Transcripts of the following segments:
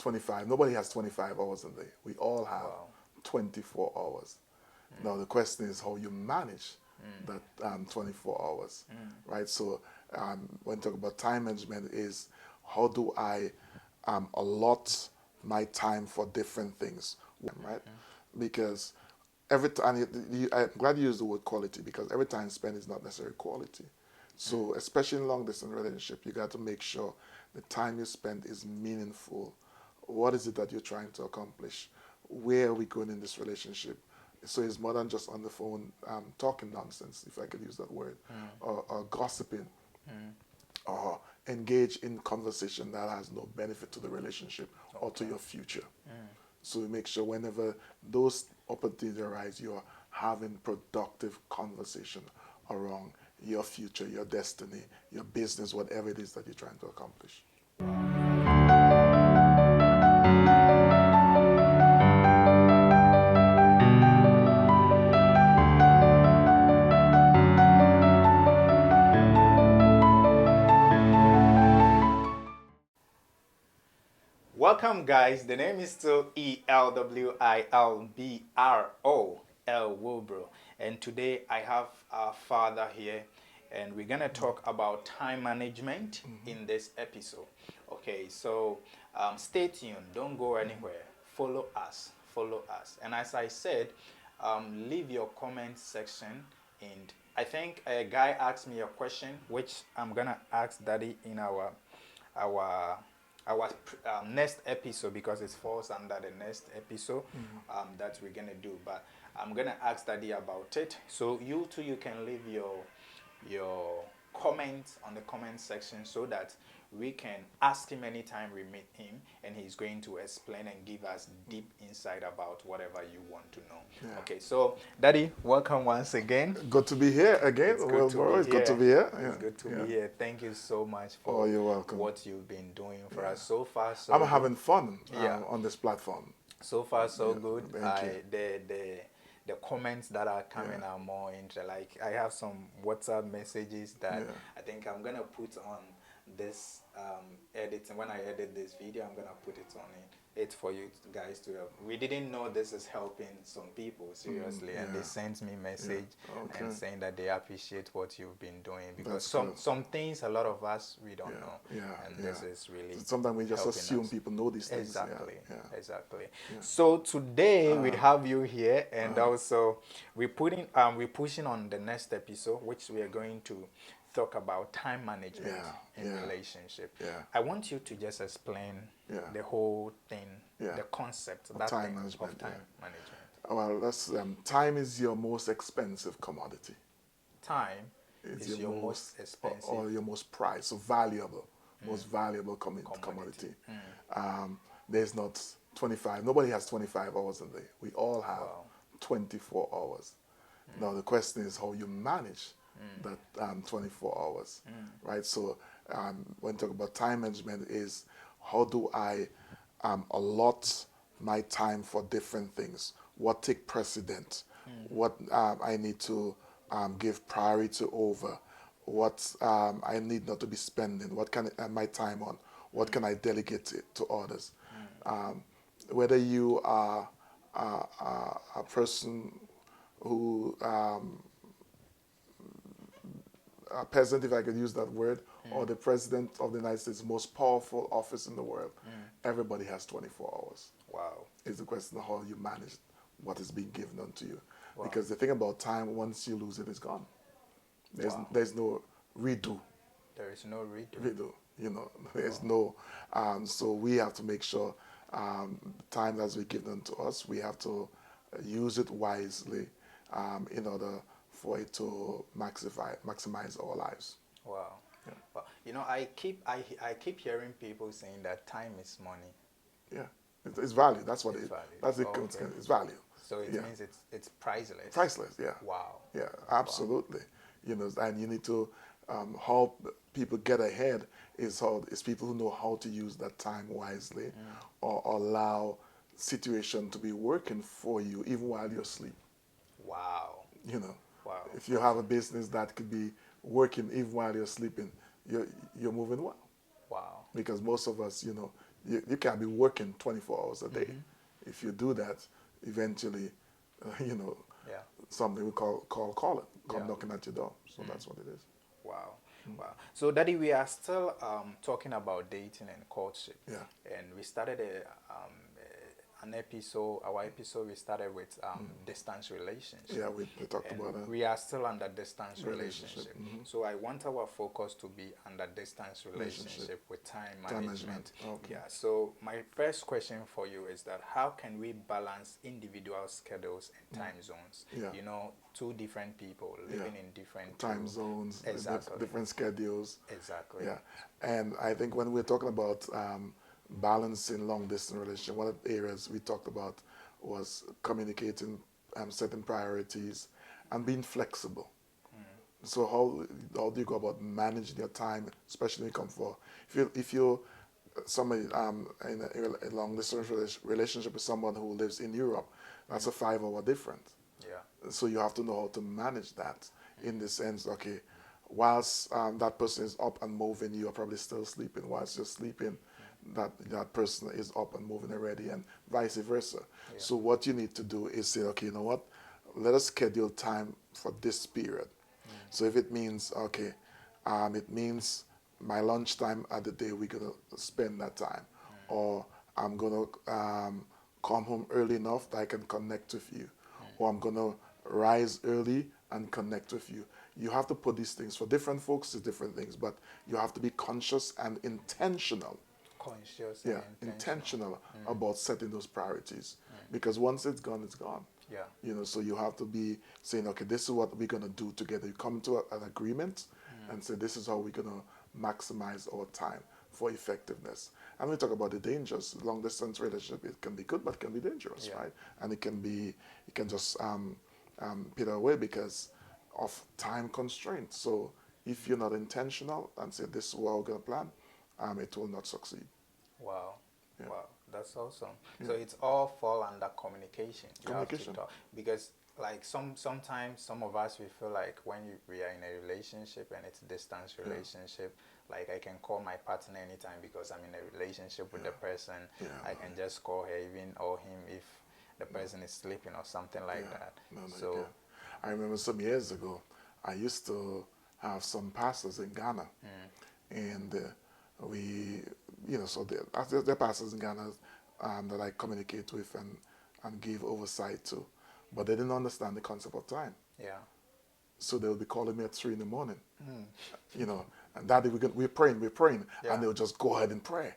25. Nobody has 25 hours a day. We all have Wow. 24 hours. Now the question is how you manage that 24 hours, right? So when you talk about time management, is how do I allot my time for different things, right? Because every time I'm glad you used the word quality because every time spent is not necessarily quality. So especially in long distance relationship, you got to make sure the time you spend is meaningful. What is it that you're trying to accomplish? Where are we going in this relationship? So it's more than just on the phone talking nonsense, if I could use that word, or gossiping, or engage in conversation that has no benefit to the relationship or to your future. So make sure whenever those opportunities arise, you're having productive conversation around your future, your destiny, your business, whatever it is that you're trying to accomplish. Welcome, guys. The name is still Elwilbro, El Wilbro. And today I have our father here, and we're going to talk about time management in this episode. Okay, so stay tuned. Don't go anywhere. Follow us. Follow us. And as I said, leave your comment section. And I think a guy asked me a question, which I'm going to ask Daddy in our next episode because it falls under the next episode that we're gonna do. But I'm gonna ask Daddy about it. So you too, you can leave your comments on the comment section so that we can ask him anytime we meet him, and he's going to explain and give us deep insight about whatever you want to know. Yeah. Okay, so Daddy, welcome once again. Good to be here again. It's good Well, to bro, be it's good to here. be here. It's Yeah. good to Yeah. be here. Thank you so much Oh, for you're welcome. what you've been doing for us so far. So I'm good. having fun Yeah. on this platform. So far so good. Thank you. The comments that are coming are more into, like, I have some WhatsApp messages that I think I'm gonna put on this editing. When I edit this video, I'm gonna put it on it for you guys to help. We didn't know this is helping some people seriously, and they sent me message and saying that they appreciate what you've been doing, because some things a lot of us we don't know, and this is really sometimes we just helping assume us. people know these things. Exactly, Yeah. exactly. So today we have you here, and also we're pushing on the next episode, which we are going to talk about time management in relationship. Yeah. I want you to just explain the whole thing, the concept, that time thing management, of time management. Well, that's time is your most expensive commodity. Time It's is your most expensive or your most prized, so valuable, most valuable commodity. There's not 25. Nobody has 25 hours a day. We all have 24 hours. Now the question is how you manage that 24 hours, right? So when you talk about time management, is how do I allot my time for different things? What take precedent? What I need to give priority over? What I need not to be spending? What can my time on? What can I delegate it to others? Whether you are a person who a peasant, if I could use that word, or the president of the United States, most powerful office in the world, everybody has 24 hours. Wow. It's the question of how you manage what is being given unto you. Because the thing about time, once you lose it, it's gone. There's no redo. There is no redo. Redo. You know, there's no. So we have to make sure time that's been given to us, we have to use it wisely in order for it to maximize our lives. Wow. Well, you know, I keep hearing people saying that time is money. Yeah, it's value. That's what It's it. value. That's it. Okay. It's value. So it means it's priceless. Priceless. Yeah. Wow. Yeah, absolutely. You know, and you need to help people get ahead is people who know how to use that time wisely, or allow situation to be working for you even while you're asleep. Wow. You know, Wow. if you have a business that could be working even while you're sleeping, you're moving well. Wow. Because most of us, you know, you can't be working 24 hours a day. If you do that, eventually, you know, Yeah. something we call calling, come Yeah. knocking at your door. So that's what it is. Wow. Wow. So, Daddy, we are still talking about dating and courtship. Yeah. And we started an episode, our episode, we started with distance relationship. Yeah, we talked And about that. we are still under distance Relationship. relationship. So, I want our focus to be under distance relationship with time Time management. management. Okay. Yeah. So, my first question for you is that how can we balance individual schedules and time zones? Yeah. You know, two different people living in different Time zones, Exactly. different schedules. Exactly. Yeah, and I think when we're talking about balancing long distance relationship, one of the areas we talked about was communicating, setting priorities, and being flexible. So how do you go about managing your time, especially when you come for if you somebody in a long distance relationship with someone who lives in Europe, that's a 5 hour difference. Yeah. So you have to know how to manage that in the sense, okay, whilst that person is up and moving, you are probably still sleeping. Whilst you're sleeping, that person is up and moving already, and vice versa. So what you need to do is say, okay, you know what? Let us schedule time for this period. So if it means, okay, it means my lunchtime at the day we're gonna spend that time, or I'm gonna come home early enough that I can connect with you, or I'm gonna rise early and connect with you. You have to put these things for different folks to different things, but you have to be conscious and intentional. Conscious Yeah, and intentional about setting those priorities, because once it's gone, it's gone. Yeah. You know, so you have to be saying, okay, this is what we're gonna do together. You come to an agreement and say, this is how we're gonna maximize our time for effectiveness. And we talk about the dangers. Long distance relationship, it can be good, but it can be dangerous, Yeah. right? And it can just peter away because of time constraints. So if you're not intentional and say, this is what we're gonna plan, it will not succeed. Wow. Yeah. Wow. That's awesome. So it's all fall under communication. You have to Communication. talk because like sometimes some of us we feel like when we are in a relationship and it's a distance relationship, like I can call my partner anytime because I'm in a relationship with the person. Yeah. I can just call her even or him if the person is sleeping or something like that. No, you So can't. I remember some years ago, I used to have some pastors in Ghana, and we, so they're pastors in Ghana that I communicate with and give oversight to, but they didn't understand the concept of time. yeah. So they'll be calling me at 3 in the morning, and Daddy, we're praying, Yeah. and they'll just go ahead and pray,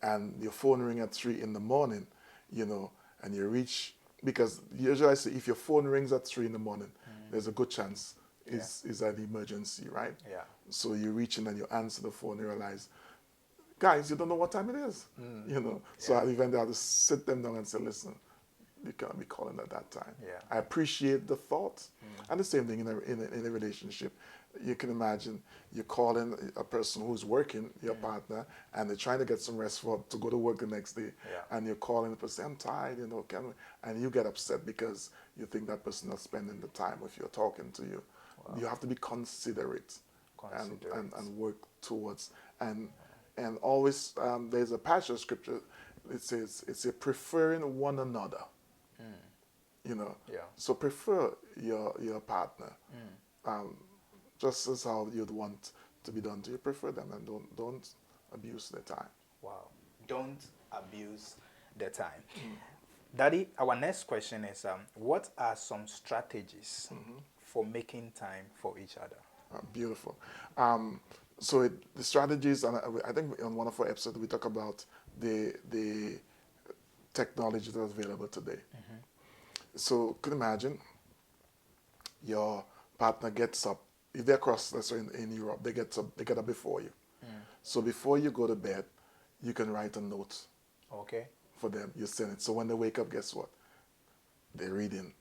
and your phone ring at 3 in the morning, and you reach, because usually I say if your phone rings at 3 in the morning, there's a good chance is an emergency, right? Yeah. So you reach in and you answer the phone, you realize, guys, you don't know what time it is, So I eventually had to sit them down and say, listen, you can't be calling at that time. Yeah. I appreciate the thought. And the same thing in a relationship. You can imagine you're calling a person who's working, your partner, and they're trying to get some rest to go to work the next day. Yeah. And you're calling the person, I'm tired, can we? And you get upset because you think that person not spending the time with you or talking to you. You have to be considerate. And work towards and always there's a passage of scripture. It says it's a preferring one another. Yeah. So prefer your partner, just as how you'd want to be done to you. Prefer them and don't abuse their time. Wow. Don't abuse the time. Daddy, our next question is what are some strategies for making time for each other? Beautiful. So the strategies, and I think on one of our episodes we talk about the technology that's available today. So could imagine your partner gets up. If they're across, let's say in Europe, they get up before you. So before you go to bed, you can write a note Okay. for them. You send it. So when they wake up, guess what? They're reading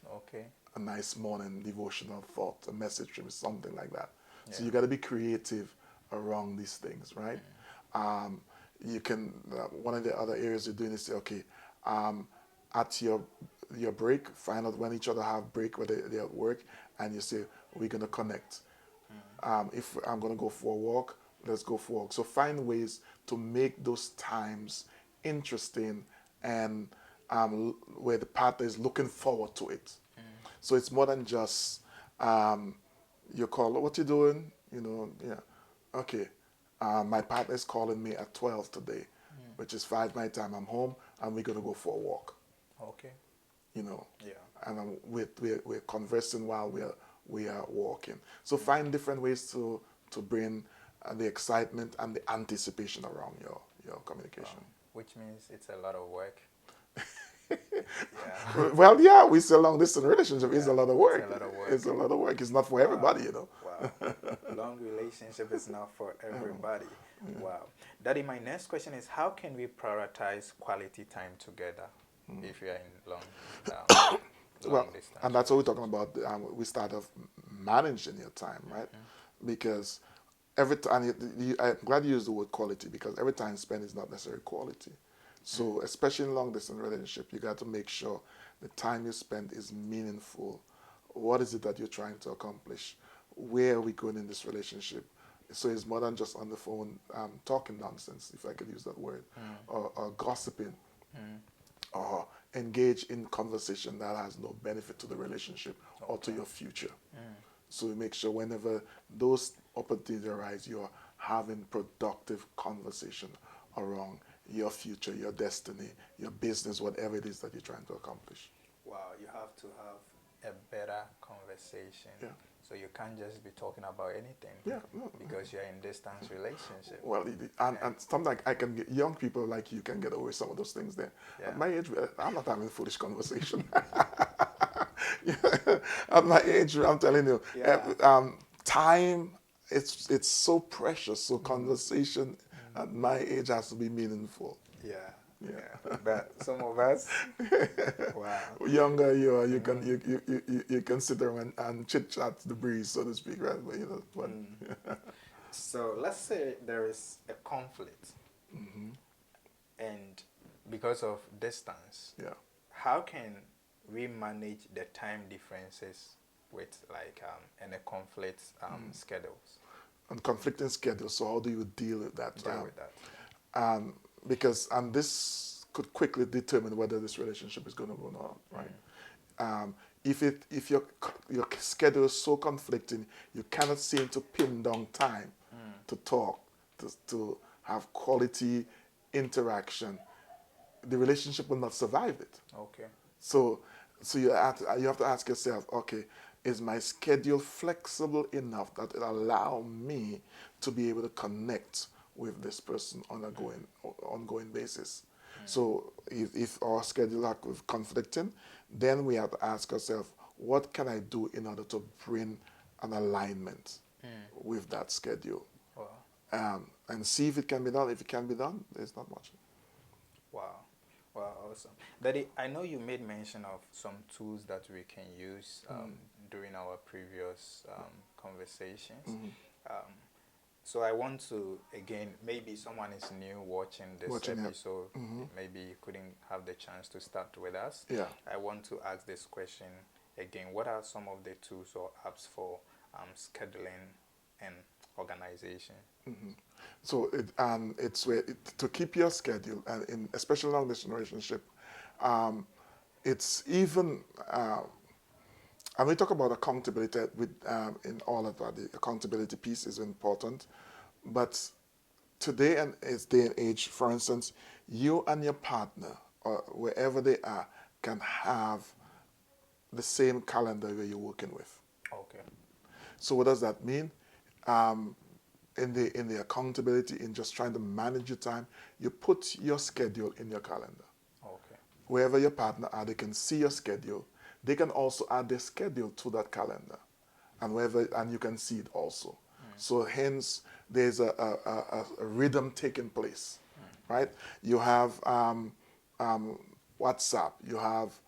Okay. a nice morning devotional thought, a message from something like that. So you got to be creative around these things, right? You can one of the other areas you're doing is say, okay, at your break, find out when each other have break, whether they're at work, and you say we're gonna connect. If I'm gonna go for a walk, let's go for a walk. So find ways to make those times interesting and where the partner is looking forward to it. So it's more than just you call, what you doing? Yeah. Okay. My partner is calling me at 12 today, which is 5 my time. I'm home and we're going to go for a walk. Okay. Yeah. And we're conversing while we are walking. So find different ways to bring the excitement and the anticipation around your communication. Which means it's a lot of work. Well, yeah, we say long distance relationship is a lot of work. It's a lot of work. It's a lot of work. It's not for everybody, Wow. Long relationship is not for everybody. Wow. Daddy, my next question is, how can we prioritize quality time together if we are in long Well, distance? and that's what we're talking about. We start off managing your time, right? Because every time, I'm glad you used the word quality, because every time spent is not necessarily quality. So especially in long distance relationship, you got to make sure the time you spend is meaningful. What is it that you're trying to accomplish? Where are we going in this relationship? So it's more than just on the phone talking nonsense, if I could use that word, or gossiping, or engage in conversation that has no benefit to the relationship or to your future. So make sure whenever those opportunities arise, you're having productive conversation around your future, your destiny, your business, whatever it is that you're trying to accomplish. Wow, you have to have a better conversation. Yeah. So you can't just be talking about anything. Yeah, Because you're in distance relationship. Well, and sometimes I can get young people like you can get away with some of those things there. Yeah. At my age, I'm not having foolish conversation. At my age, I'm telling you, time it's so precious. So conversation at my age has to be meaningful. Yeah. But some of us, wow. Younger you are, you can sit around and chit chat the breeze, so to speak, right? But So let's say there is a conflict, and because of distance, yeah. how can we manage the time differences with and the conflict schedules? And conflicting schedules. So how do you deal with that? Deal with that. Because this could quickly determine whether this relationship is going to go on, right? If your schedule is so conflicting, you cannot seem to pin down time to talk, to have quality interaction, the relationship will not survive it. Okay. So you have to ask yourself, okay, is my schedule flexible enough that it allow me to be able to connect with this person on an ongoing basis? So if our schedule are conflicting, then we have to ask ourselves, what can I do in order to bring an alignment with that schedule? Wow. And see if it can be done. If it can be done, there's not much. Wow. Wow, awesome. Daddy, I know you made mention of some tools that we can use during our previous conversations. So I want to, again, maybe someone is new watching this episode, maybe couldn't have the chance to start with us. Yeah. I want to ask this question again. What are some of the tools or apps for scheduling and organization? So it's where to keep your schedule, and in especially long distance relationship, it's even. And we talk about accountability with in all of that. The accountability piece is important, but today and its day and age, for instance, you and your partner, or wherever they are, can have the same calendar where you're working with. Okay. So what does that mean? In the accountability, in just trying to manage your time, you put your schedule in your calendar. Okay. Wherever your partner are, they can see your schedule. They can also add their schedule to that calendar, and you can see it also. So hence, there's a rhythm taking place, right? You have WhatsApp, you have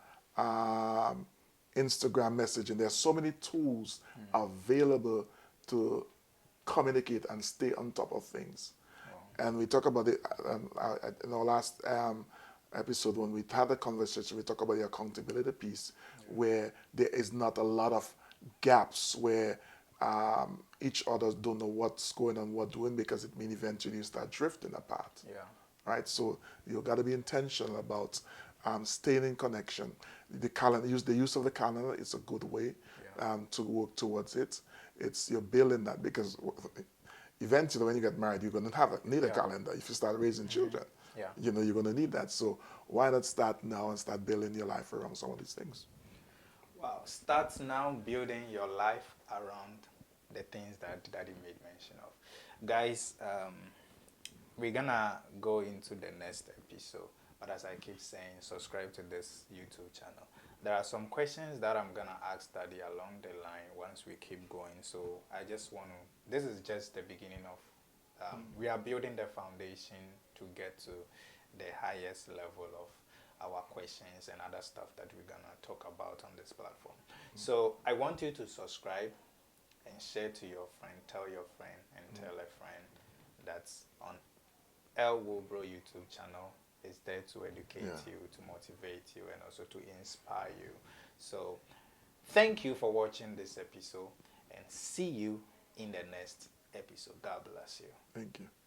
Instagram messaging. There's so many tools available to communicate and stay on top of things. And we talk about it in our last episode when we had the conversation. We talk about the accountability piece, where there is not a lot of gaps where each others don't know what's going on, what doing, because it means eventually you start drifting apart. Yeah. Right? So you got to be intentional about staying in connection. The calendar, the use of the calendar is a good way Yeah. to work towards it. It's you're building that because eventually when you get married, you're going to need a Yeah. calendar. If you start raising children, Yeah. you know you're going to need that. So why not start now and start building your life around some of these things? Wow. Start now building your life around the things that Daddy made mention of. Guys, we're gonna go into the next episode. But as I keep saying, subscribe to this YouTube channel. There are some questions that I'm gonna ask Daddy along the line once we keep going. So I just want to. This is just the beginning of. We are building the foundation to get to the highest level of our questions and other stuff that we're gonna talk about on this platform. So I want you to subscribe and share to your friend, tell your friend, and tell a friend that's on El Wobro YouTube channel. Is there to educate you, to motivate you, and also to inspire you. So thank you for watching this episode, and see you in the next episode. God bless you. Thank you.